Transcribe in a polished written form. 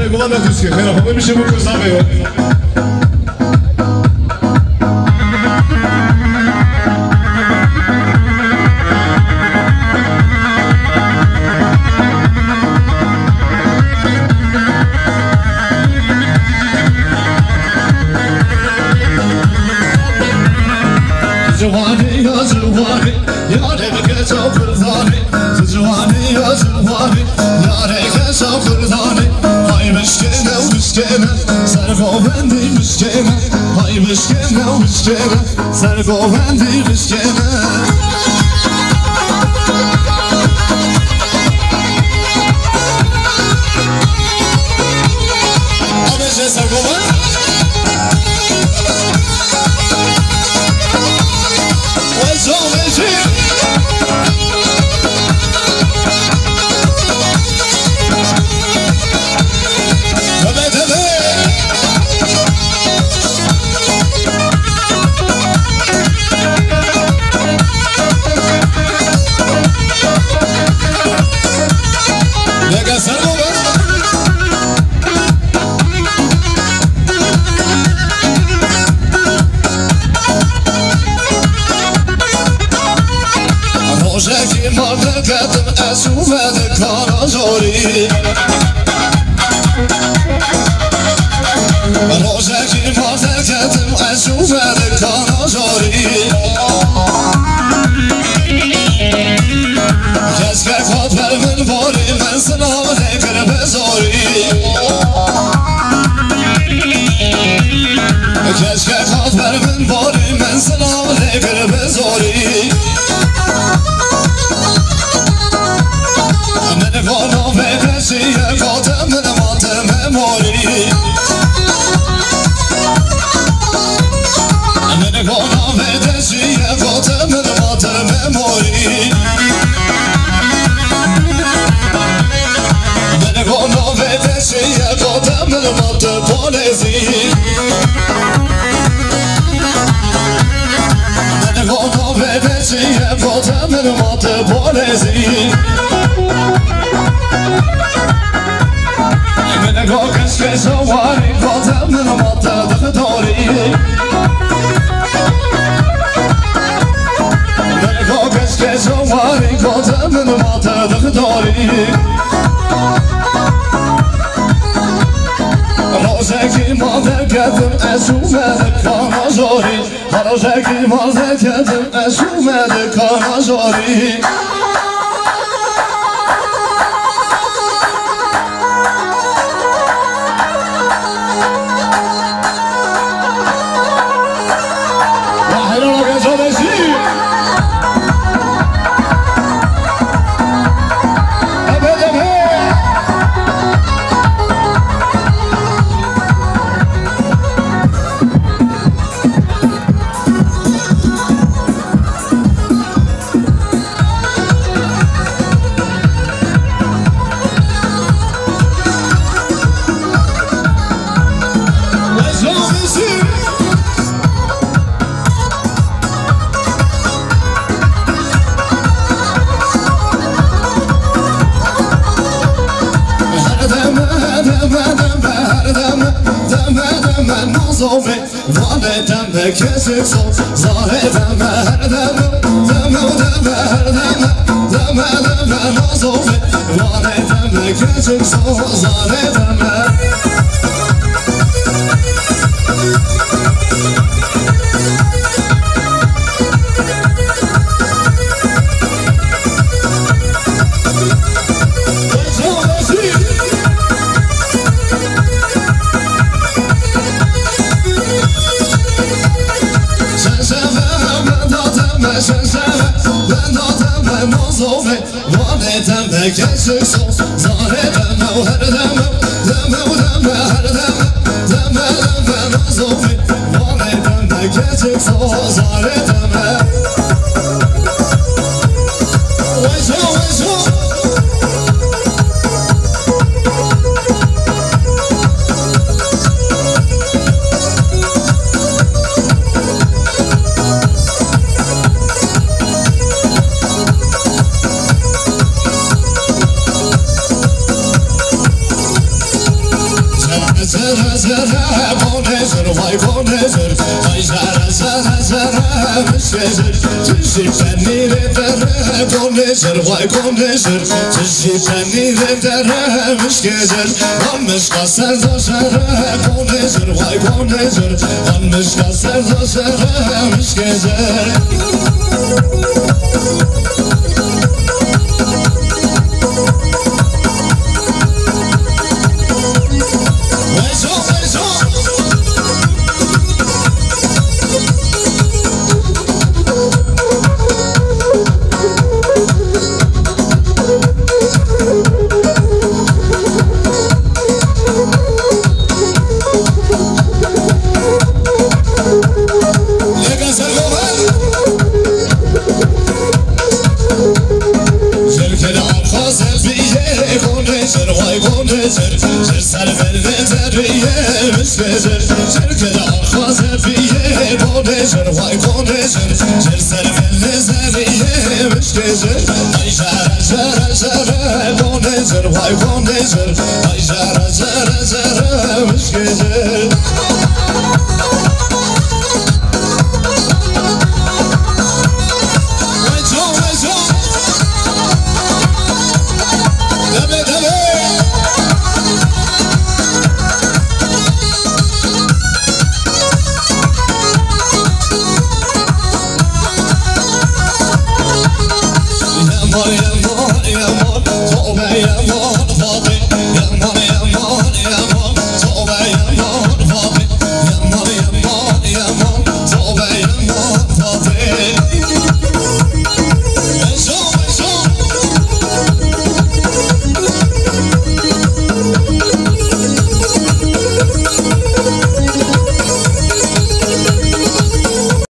گوان نتوسکی خیلی خوب میشه بود کسابه جوانی یا جوانی یاره که چاپردانی جوانی یا جوانی یاره که چاپردانی های مشکنه و مشکنه سرگاوندی مشکنه های مشکنه و مشکنه سرگاوندی مشکنه آبشه سرگاوند روزکی مارده کردم از اومده کانازاری روزکی مارده کردم از اومده کانازاری کس که خود بر من باری من سلام نکر بزاری کس که خود بر من باری من سلام نکر بزاری گانا به کسی کاتم نمات مماری من گانا به کسی کاتم نمات مماری من گانا به کسی کاتم نمات پالیزی من گانا به کسی کاتم نمات پالیزی من نگاه کس که سواری کاتم نمات دختاری من نگاه کس که سواری کاتم نمات دختاری روزکی ماده کردم از اومده کانازاری روزکی ماده کردم از اومده کانازاری وانه دم کسی سو زاره دم هر دم هر دم نازومه وانه دم کسی سو زاره دم وانه دم کسی سو زاره دم هر دم هر دم نازومه وانه دم کسی سو زاره دم zara zara bonezer vay bonezer Vay zara zara zara müşkezer Tüzü penire dere bonezer vay bonezer Tüzü penire dere müşkezer Vanmış kasar da zara bonezer vay bonezer Vanmış kasar da zara müşkezer Zır serverle zerriye müşkezer Zerkele arxaze fiye bonezer vay bonezer Zır serverle zerriye müşkezer Ay zara zara zara bonezer vay bonezer Ay zara zara zara müşkezer